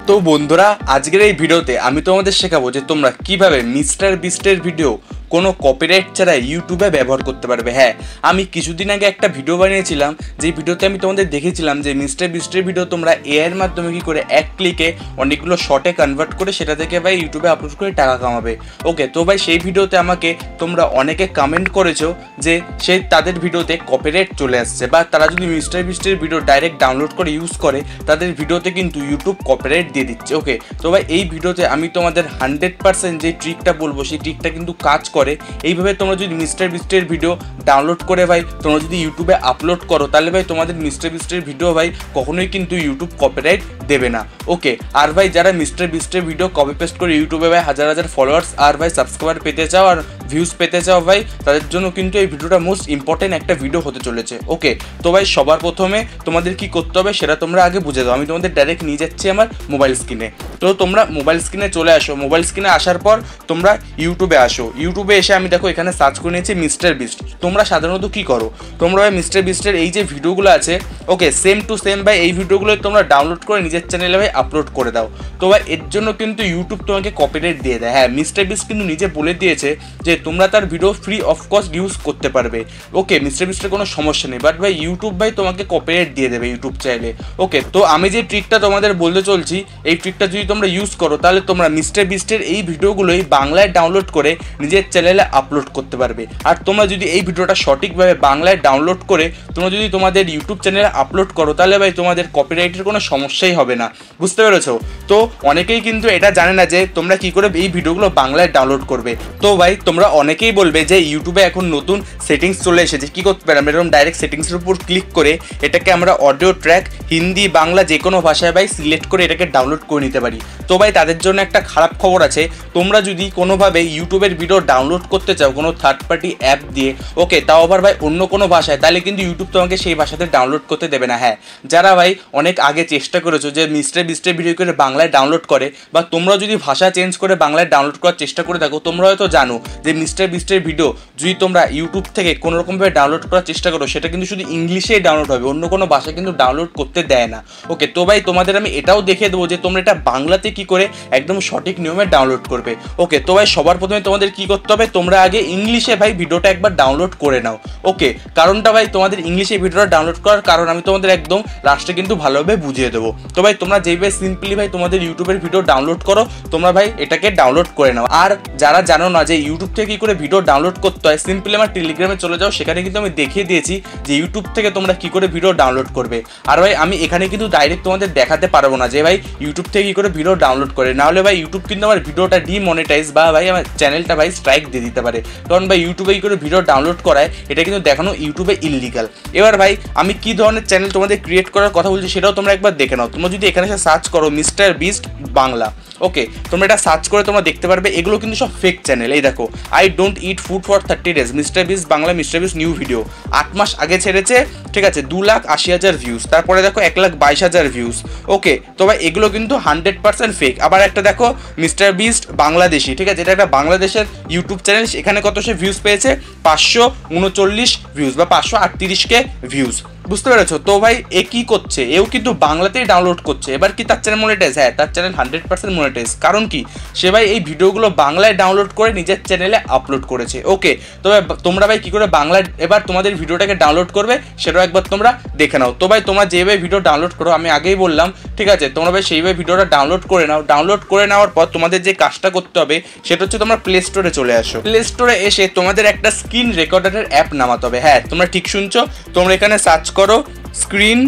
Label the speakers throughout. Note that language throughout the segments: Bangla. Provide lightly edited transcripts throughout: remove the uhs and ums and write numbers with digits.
Speaker 1: তো বন্ধুরা, আজকের এই ভিডিওতে আমি তোমাদের শেখাবো যে তোমরা কিভাবে মিস্টার বিস্টের ভিডিও কোনো কপিরাইট ছাড়া ইউটিউবে ব্যবহার করতে পারবে। হ্যাঁ, আমি কিছুদিন আগে একটা ভিডিও বানিয়েছিলাম, যে ভিডিওতে আমি তোমাদের দেখেছিলাম যে মিস্টার বিস্টের ভিডিও তোমরা এআই এর মাধ্যমে কি করে এক ক্লিকে অনেকগুলো শর্টে কনভার্ট করে সেটা থেকে ভাই ইউটিউবে আপলোড করে টাকা কামাবে। ওকে, তো ভাই সেই ভিডিওতে আমাকে তোমরা অনেকে কমেন্ট করেছো যে তাদের ভিডিওতে কপিরাইট চলে আসছে, বা তারা যদি মিস্টার বিস্টের ভিডিও ডাইরেক্ট ডাউনলোড করে ইউজ করে তাদের ভিডিওতে কিন্তু ইউটিউব কপিরাইট দিয়ে দিচ্ছে। ওকে, তো ভাই এই ভিডিওতে আমি তোমাদের 100% যে ট্রিকটা বলবো সেই ট্রিকটা কিন্তু কাজ করে। এইভাবে তোমরা যদি মিস্টার বিস্টের ভিডিও ডাউনলোড করে ভাই তোমরা যদি ইউটিউবে আপলোড করো, তাহলে ভাই তোমাদের মিস্টার বিস্টের ভিডিও ভাই কখনোই কিন্তু ইউটিউব কপিরাইট দেবে না। ওকে, আর ভাই যারা মিস্টার বিস্টের ভিডিও কপি পেস্ট করে ইউটিউবে ভাই হাজার হাজার ফলোয়ার্স আর ভাই সাবস্ক্রাইবার পেতে চাও আর ভিউজ পেতে চাও ভাই, তাদের জন্য কিন্তু এই ভিডিওটা মোস্ট ইম্পর্টেন্ট একটা ভিডিও হতে চলেছে। ওকে, তো ভাই সবার প্রথমে তোমাদের কি করতে হবে সেটা তোমরা আগে বুঝে দাও। আমি তোমাদের ডাইরেক্ট নিয়ে যাচ্ছি আমার মোবাইল স্ক্রিনে। তো তোমরা মোবাইল স্ক্রিনে চলে আসো। মোবাইল স্ক্রিনে আসার পর তোমরা ইউটিউবে আসো। ইউটিউবে এসে আমি দেখো এখানে সার্চ করে নিয়েছি মিস্টার বিস্ট। তোমরা সাধারণত কি করো, তোমরা ভাই মিস্টার বিস্টের এই যে ভিডিওগুলো আছে, ওকে, সেম টু সেম ভাই এই ভিডিওগুলো তোমরা ডাউনলোড করে নিজের চ্যানেলে ভাই আপলোড করে দাও। তো ভাই এর জন্য কিন্তু ইউটিউব তোমাকে কপিরাইট দিয়ে দেয়। হ্যাঁ, মিস্টার বিস্ট কিন্তু নিজে বলে দিয়েছে যে তোমরা তার video free of cost use করতে পারবে। ওকে, মিস্টার বিস্টের কোনো সমস্যা নেই, বাট ভাই ইউটিউব ভাই তোমাকে কপিরাইট দিয়ে দেবে ইউটিউব চাইলে। ওকে, তো আমি যে ট্রিকটা তোমাদের বলতে চলছি, এই ট্রিকটা যদি তোমরা ইউজ করো তাহলে তোমরা মিস্টার বিস্টের এই ভিডিওগুলোই বাংলায় ডাউনলোড করে নিজের চ্যানেলে আপলোড করতে পারবে। আর তোমরা যদি এই ভিডিওটা সঠিকভাবে বাংলায় ডাউনলোড করে তোমরা যদি তোমাদের ইউটিউব চ্যানেলে আপলোড করো তাহলে ভাই তোমাদের কপিরাইটের কোনো সমস্যাই হবে না। বুঝতে পেরেছো? তো অনেকেই কিন্তু এটা জানে না যে তোমরা কি করে এই ভিডিওগুলো বাংলায় ডাউনলোড করবে। তো ভাই তোমরা অনেকেই বলবে যে ইউটিউবে এখন নতুন সেটিংস চলে এসেছে, কি করতে পারি? আমরা এরকম ডাইরেক্ট সেটিংসের উপর ক্লিক করে এটাকে আমরা অডিও ট্র্যাক হিন্দি বাংলা যে কোনো ভাষায় ভাই সিলেক্ট করে এটাকে ডাউনলোড করে নিতে পারি। তো ভাই তাদের জন্য একটা খারাপ খবর আছে, তোমরা যদি কোনোভাবে ইউটিউবের ভিডিও ডাউনলোড করতে চাও কোনো থার্ড পার্টি অ্যাপ দিয়ে, ওকে, তাও আবার ভাই অন্য কোনো ভাষায়, তাহলে কিন্তু ইউটিউব তোমাকে সেই ভাষাতে ডাউনলোড করতে দেবে না। হ্যাঁ, যারা ভাই অনেক আগে চেষ্টা করেছো যে মিস্টার বিস্টের ভিডিও করে বাংলায় ডাউনলোড করে, বা তোমরা যদি ভাষা চেঞ্জ করে বাংলায় ডাউনলোড করার চেষ্টা করে থাকো, তোমরা হয়তো জানো যে মিস্টার বিস্টের ভিডিও যদি তোমরা ইউটিউব থেকে কোনোরকমভাবে ডাউনলোড করার চেষ্টা করো সেটা কিন্তু শুধু ইংলিশেই ডাউনলোড হবে, অন্য কোনো ভাষা কিন্তু ডাউনলোড করতে দেয় না। ওকে, তো ভাই তোমাদের আমি এটাও দেখিয়ে দেবো যে তোমরা এটা বাংলাতে কি করে একদম সঠিক নিয়মে ডাউনলোড করবে। ওকে, তো ভাই সবার প্রথমে তোমাদের কি করতে হবে, তোমরা আগে ইংলিশে ভাই ভিডিওটা একবার ডাউনলোড করে নাও। ওকে, কারণটা ভাই তোমাদের ইংলিশে ভিডিওটা ডাউনলোড করার কারণ আমি তোমাদের একদম লাস্টে কিন্তু ভালোভাবে বুঝিয়ে দেবো। তো ভাই তোমরা যেভাবে সিম্পলি ভাই তোমাদের ইউটিউবের ভিডিও ডাউনলোড করো, তোমরা ভাই এটাকে ডাউনলোড করে নাও। আর যারা জানো না যে ইউটিউব থেকে কি করে ভিডিও ডাউনলোড করতে হয়, সিম্পলি আমার টেলিগ্রামে চলে যাও, সেখানে কিন্তু আমি দেখিয়ে দিয়েছি যে ইউটিউব থেকে তোমরা কি করে ভিডিও ডাউনলোড করবে। আর ভাই আমি এখানে কিন্তু ডাইরেক্ট তোমাদের দেখাতে পারবো না যে ভাই ইউটিউব থেকে কি করে ভিডিও ডাউনলোড করে, নাহলে ভাই ইউটিউব কিন্তু আমার ভিডিওটা ডিমনিটাইজ বা ভাই আমার চ্যানেলটা ভাই স্ট্রাইক দিয়ে দিতে পারে। কারণ ভাই ইউটিউবে কি করে ভিডিও ডাউনলোড করায় এটা কিন্তু দেখানো ইউটিউবে ইললিগাল। এবার ভাই আমি কি ধরনের চ্যানেল তোমাদের ক্রিয়েট করার কথা বলছি সেটাও তোমরা একবার দেখে নাও। তোমরা যদি এখানে সার্চ করো মিস্টার বিস্ট বাংলা, ওকে, তোমরা এটা সার্চ করে তোমরা দেখতে পারবে এগুলো কিন্তু সব ফেক চ্যানেল। এই দেখো, I don't eat food for 30 days mister beast Bangla, mister beast new video 8 মাস আগে ছেড়েছে, ঠিক আছে, 2,80,000 ভিউজ, তারপরে দেখো 1,22,000 ভিউজ। ওকে, তো ভাই এগুলো কিন্তু 100% ফেক। আবার একটা দেখো মিস্টার বিস্ট বাংলাদেশি, ঠিক আছে, এটা একটা বাংলাদেশের ইউটিউব চ্যানেল, এখানে কত সে ভিউজ পেয়েছে 539 ভিউজ বা 538K ভিউজ। বুঝতে পেরেছো? তো ভাই এ কি করছে, এও কিন্তু বাংলাতেই ডাউনলোড করছে। এবার কি তার চ্যানেল মনিটাইজ? হ্যাঁ, তার চ্যানেল 100% মনিটাইজ। কারণ কি, সে ভাই এই ভিডিওগুলো বাংলায় ডাউনলোড করে নিজের চ্যানেলে আপলোড করেছে। ওকে, তো ভাই তোমরা ভাই কি করে বাংলায় এবার তোমাদের ভিডিওটাকে ডাউনলোড করবে সেটাও একবার তোমরা দেখে নাও। তো ভাই তোমরা যেভাবে ভিডিও ডাউনলোড করো আমি আগেই বললাম, ঠিক আছে, তোমরা ভাই সেইভাবে ভিডিওটা ডাউনলোড করে নাও। ডাউনলোড করে নেওয়ার পর তোমাদের যে কাজটা করতে হবে সেটা হচ্ছে তোমরা প্লে স্টোরে চলে আসো। প্লে স্টোরে এসে তোমাদের একটা স্ক্রিন রেকর্ডারের অ্যাপ নামাতে হবে। হ্যাঁ, তোমরা ঠিক শুনছো, তোমরা এখানে সার্চ করো স্ক্রিন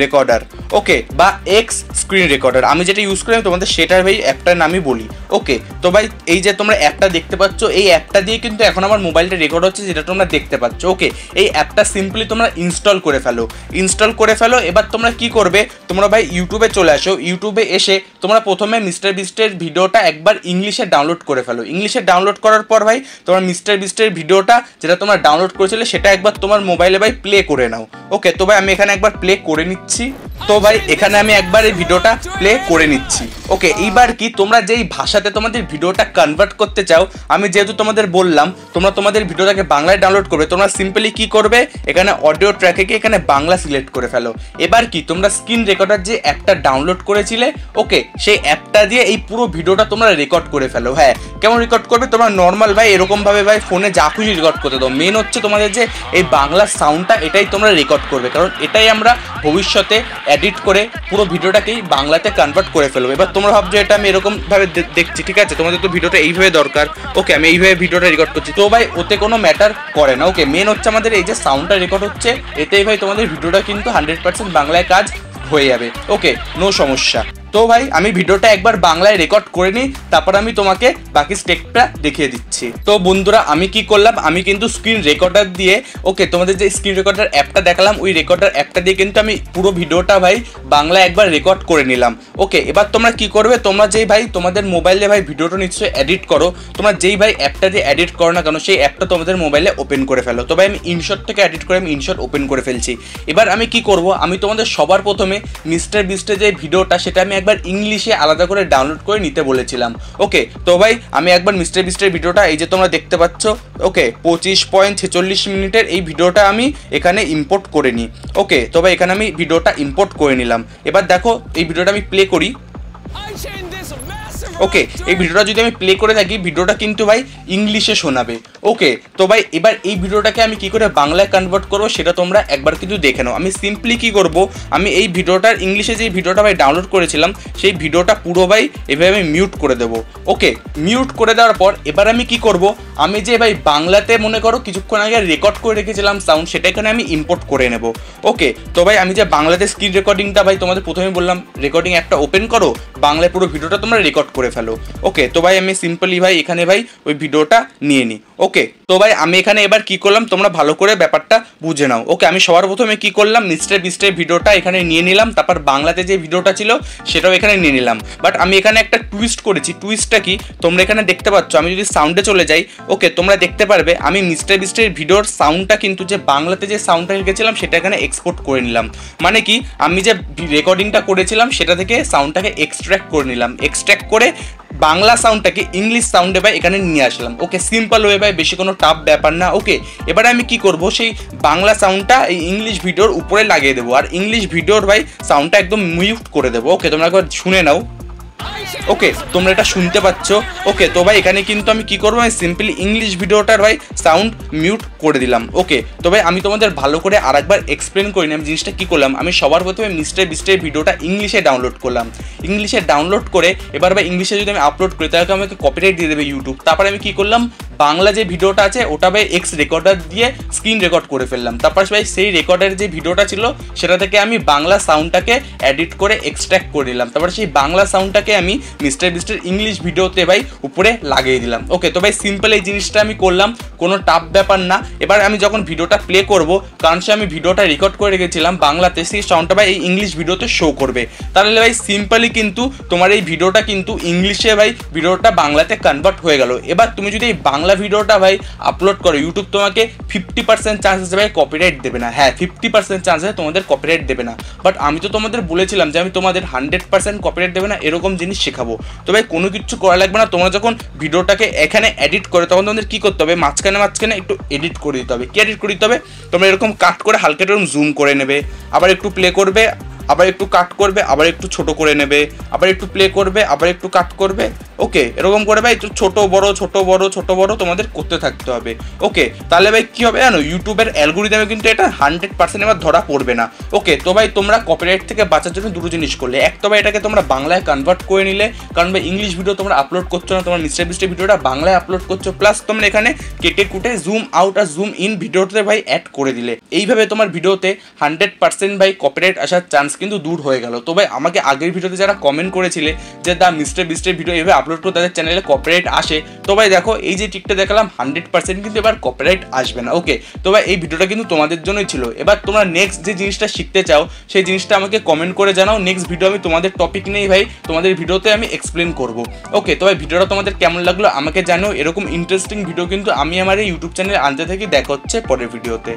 Speaker 1: রেকর্ডার, ওকে, বা এক্স স্ক্রিন রেকর্ডার। আমি যেটা ইউজ করি তোমাদের সেটার ভাই অ্যাপটার নামই বলি। ওকে, তো ভাই এই যে তোমরা অ্যাপটা দেখতে পাচ্ছ, এই অ্যাপটা দিয়ে কিন্তু এখন আমার মোবাইলটা রেকর্ড হচ্ছে যেটা তোমরা দেখতে পাচ্ছ। ওকে, এই অ্যাপটা সিম্পলি তোমরা ইনস্টল করে ফেলো। এবার তোমরা কি করবে, তোমরা ভাই ইউটিউবে চলে আসো। ইউটিউবে এসে তোমরা প্রথমে মিস্টার বিস্টের ভিডিওটা একবার ইংলিশে ডাউনলোড করে ফেলো। ইংলিশে ডাউনলোড করার পর ভাই তোমার মিস্টার বিস্টের ভিডিওটা যেটা তোমরা ডাউনলোড করেছিলে সেটা একবার তোমার মোবাইলে ভাই প্লে করে নাও। ওকে, তো ভাই আমি এখানে একবার প্লে করে নিচ্ছি। দিচ্ছি। তো ভাই এখানে আমি একবার এই ভিডিওটা প্লে করে নিচ্ছি। ওকে, এইবার কি তোমরা যেই ভাষাতে তোমাদের ভিডিওটা কনভার্ট করতে চাও, আমি যেহেতু তোমাদের বললাম তোমরা তোমাদের ভিডিওটাকে বাংলায় ডাউনলোড করবে, তোমরা সিম্পলি কি করবে, এখানে অডিও ট্র্যাকে গিয়ে এখানে বাংলা সিলেক্ট করে ফেলো। এবার কি তোমরা স্ক্রিন রেকর্ডার যে অ্যাপটা ডাউনলোড করেছিলে, ওকে, সেই অ্যাপটা দিয়ে এই পুরো ভিডিওটা তোমরা রেকর্ড করে ফেলো। হ্যাঁ, কেমন রেকর্ড করবে, তোমরা নর্মাল ভাই এরকমভাবে ভাই ফোনে যা খুশি রেকর্ড করতে দাও। মেন হচ্ছে তোমাদের যে এই বাংলা সাউন্ডটা, এটাই তোমরা রেকর্ড করবে, কারণ এটাই আমরা ভবিষ্যতে এডিট করে পুরো ভিডিওটাকেই বাংলাতে কনভার্ট করে ফেলবো। এবার তোমরা ভাবছো এটা আমি এরকমভাবে দেখছি, ঠিক আছে, তোমাদের তো ভিডিওটা এইভাবে দরকার। ওকে, আমি এইভাবে ভিডিওটা রেকর্ড করছি, তো ভাই ওতে কোনো ম্যাটার করে না। ওকে, মেন হচ্ছে আমাদের এই যে সাউন্ডটা রেকর্ড হচ্ছে, এতেই ভাই তোমাদের ভিডিওটা কিন্তু 100% বাংলায় কাজ হয়ে যাবে। ওকে, নো সমস্যা। তো ভাই আমি ভিডিওটা একবার বাংলায় রেকর্ড করে নিই, তারপর আমি তোমাকে বাকি স্টেপটা দেখিয়ে দিচ্ছি। তো বন্ধুরা আমি কি করলাম, আমি কিন্তু স্ক্রিন রেকর্ডার দিয়ে, ওকে, তোমাদের যে স্ক্রিন রেকর্ডার অ্যাপটা দেখালাম, ওই রেকর্ডার অ্যাপটা দিয়ে কিন্তু আমি পুরো ভিডিওটা ভাই বাংলায় একবার রেকর্ড করে নিলাম। ওকে, এবার তোমরা কি করবে, তোমরা যেই ভাই তোমাদের মোবাইলে ভাই ভিডিওটা নিশ্চয়ই এডিট করো, তোমরা যেই ভাই অ্যাপটা দিয়ে এডিট করো না কেন, সেই অ্যাপটা তোমাদের মোবাইলে ওপেন করে ফেলো। তো ভাই আমি ইনশট থেকে এডিট করে আমি ইনশট ওপেন করে ফেলছি। এবার আমি কি করব, আমি তোমাদের সবার প্রথমে মিস্টার বিস্টের যে ভিডিওটা, সেটা আমি একবার ইংলিশে আলাদা করে ডাউনলোড করে নিতে বলেছিলাম। ওকে, তো ভাই আমি একবার মিস্টার বিস্টের ভিডিওটা, এই যে তোমরা দেখতে পাচ্ছ, ওকে, 25.46 মিনিটের এই ভিডিওটা আমি এখানে ইম্পোর্ট করে নিই। ওকে, তো ভাই এখানে আমি ভিডিওটা ইম্পোর্ট করে নিলাম। এবার দেখো এই ভিডিওটা আমি প্লে করি। ওকে, এই ভিডিওটা যদি আমি প্লে করে থাকি, ভিডিওটা কিন্তু ভাই ইংলিশে শোনাবে। ওকে, তো ভাই এবার এই ভিডিওটাকে আমি কি করে বাংলায় কনভার্ট করবো সেটা তোমরা একবার কিন্তু দেখে নাও। আমি সিম্পলি কি করব, আমি এই ভিডিওটার ইংলিশে যে ভিডিওটা ভাই ডাউনলোড করেছিলাম, সেই ভিডিওটা পুরো ভাই এভাবে আমি মিউট করে দেবো। ওকে, মিউট করে দেওয়ার পর এবার আমি কি করব, আমি যে ভাই বাংলাতে মনে করো কিছুক্ষণ আগে রেকর্ড করে রেখেছিলাম সাউন্ড, সেটা এখানে আমি ইম্পোর্ট করে নেব। ওকে, তো ভাই আমি যে বাংলাতে স্ক্রিন রেকর্ডিংটা ভাই তোমাদের প্রথমে বললাম, রেকর্ডিং অ্যাপটা ওপেন করো, বাংলায় পুরো ভিডিওটা তোমরা রেকর্ড করে ফেলো। ওকে, তো ভাই আমি সিম্পলি ভাই এখানে ভাই ওই ভিডিওটা নিয়ে নিই। ওকে, তো ভাই আমি এখানে এবার কি করলাম, তোমরা ভালো করে ব্যাপারটা বুঝে নাও। ওকে, আমি সবার প্রথমে কি করলাম, মিস্টার বিস্টের ভিডিওটা এখানে নিয়ে নিলাম, তারপর বাংলাতে যে ভিডিওটা ছিল সেটাও এখানে নিয়ে নিলাম। বাট আমি এখানে একটা টুইস্ট করেছি। টুইস্টটা কি তোমরা এখানে দেখতে পাচ্ছ, আমি যদি সাউন্ডে চলে যাই, ওকে, তোমরা দেখতে পারবে আমি মিস্টার বিস্টের ভিডিওর সাউন্ডটা কিন্তু যে বাংলাতে যে সাউন্ডটা রেখেছিলাম সেটা এখানে এক্সপোর্ট করে নিলাম। মানে কি, আমি যে রেকর্ডিংটা করেছিলাম সেটা থেকে সাউন্ডটাকে এক্সট্র্যাক্ট করে নিলাম, এক্সট্র্যাক্ট করে বাংলা সাউন্ডটাকে ইংলিশ সাউন্ডে ভাই এখানে নিয়ে আসলাম। ওকে, সিম্পল ওয়ে ভাই, বেশি কোনো টাফ ব্যাপার না। ওকে, এবারে আমি কি করব, সেই বাংলা সাউন্ডটা এই ইংলিশ ভিডিওর উপরে লাগিয়ে দেবো, আর ইংলিশ ভিডিওর ভাই সাউন্ডটা একদম মিউট করে দেবো। ওকে, তোমরা একবার শুনে নাও। ওকে, তোমরা এটা শুনতে পাচ্ছ। ওকে, তো ভাই এখানে কিন্তু আমি কি করবো, আমি সিম্পলি ইংলিশ ভিডিওটার ভাই সাউন্ড মিউট করে দিলাম। ওকে, তো ভাই আমি তোমাদের ভালো করে আরেকবার এক্সপ্লেন করি না আমি জিনিসটা কি করলাম। আমি সবার প্রথমে মিস্টার বিস্টের ভিডিওটা ইংলিশে ডাউনলোড করলাম। ইংলিশে ডাউনলোড করে এবার ভাই ইংলিশে যদি আমি আপলোড করি তাহলে আমাকে কপিরাইট দিয়ে দেবে ইউটিউব। তারপরে আমি কি করলাম, বাংলা যে ভিডিওটা আছে ওটা ভাই এক্স রেকর্ডার দিয়ে স্ক্রিন রেকর্ড করে ফেললাম। তারপর ভাই সেই রেকর্ডারের যে ভিডিওটা ছিল সেটা থেকে আমি বাংলা সাউন্ডটাকে এডিট করে এক্সট্র্যাক্ট করে নিলাম। তারপর সেই বাংলা সাউন্ডটাকে আমি মিস্টার বিস্টের ইংলিশ ভিডিওতে ভাই উপরে লাগিয়ে দিলাম। ওকে, তো ভাই সিম্পল এই জিনিসটা আমি করলাম, কোনো টাফ ব্যাপার না। এবার আমি যখন ভিডিওটা প্লে করব, কারণ সে আমি ভিডিওটা রেকর্ড করে রেখেছিলাম বাংলাতে, সেই সাউন্ডটা ভাই এই ইংলিশ ভিডিওতে শো করবে। তাহলে ভাই সিম্পলি কিন্তু তোমার এই ভিডিওটা কিন্তু ইংলিশে ভাই ভিডিওটা বাংলাতে কনভার্ট হয়ে গেল। এবার তুমি যদি এই বাংলা ভিডিওটা ভাই আপলোড করো, ইউটিউব তোমাকে 50% চান্সেস ভাই কপিরাইট দেবে না। হ্যাঁ, 50% চান্সেস তোমাদের কপিরাইট দেবে না। বাট আমি তো তোমাদের বলেছিলাম যে আমি তোমাদের 100% কপিরাইট দেবে না এরকম জিনিস শেখাবো। তো ভাই কোনো কিছু করা লাগবে না, তোমরা যখন ভিডিওটাকে এখানে এডিট করে তখন তোমাদের কী করতে হবে, মাঝখানে একটু এডিট করে দিতে হবে। কি এডিট করে দিতে হবে, তোমরা এরকম কাট করে হালকা এরকম জুম করে নেবে, আবার একটু প্লে করবে, আবার একটু কাট করবে, আবার একটু ছোট করে নেবে, আবার একটু প্লে করবে, আবার একটু কাট করবে। ওকে, এরকম করে ভাই ছোট বড় তোমাদের করতে থাকতে হবে। ওকে, তাহলে ভাই কী হবে জানো, ইউটিউবের অ্যালগোরিদমে কিন্তু এটা 100% এবার ধরা পড়বে না। ওকে, তো ভাই তোমরা কপিরাইট থেকে বাঁচার জন্য দুটো জিনিস করলে, এক তো ভাই এটাকে তোমরা বাংলায় কনভার্ট করে নিলে, কারণ ভাই ইংলিশ ভিডিও তোমরা আপলোড করছো না, তোমার মিস্টার বিস্টের ভিডিওটা বাংলায় আপলোড করছো, প্লাস তোমরা এখানে কেটে কুটে জুম আউট আর জুম ইন ভিডিওতে ভাই অ্যাড করে দিলে। এইভাবে তোমার ভিডিওতে 100% ভাই কপিরাইট আসার চান্স কিন্তু দূর হয়ে গেল। তো ভাই আমাকে আগের ভিডিওতে যারা কমেন্ট করেছিলে যে দা মিস্টার বিস্টের ভিডিও এভাবে আপলোড করে তাদের চ্যানেলে কপিরাইট আসে, তো ভাই দেখো এই যে টিকটা দেখালাম 100% কিন্তু এবার কপিরাইট আসবে না। ওকে, তো ভাই এই ভিডিওটা কিন্তু তোমাদের জন্যই ছিল। এবার তোমরা নেক্সট যে জিনিসটা শিখতে চাও সেই জিনিসটা আমাকে কমেন্ট করে জানাও, নেক্সট ভিডিও আমি তোমাদের টপিক নেই ভাই তোমাদের ভিডিওতে আমি এক্সপ্লেন করব। ওকে, তো ভাই ভিডিওটা তোমাদের কেমন লাগলো আমাকে জানাও। এরকম ইন্টারেস্টিং ভিডিও কিন্তু আমি আমার এই ইউটিউব চ্যানেলে আনতে থাকি। দেখা হচ্ছে পরের ভিডিওতে।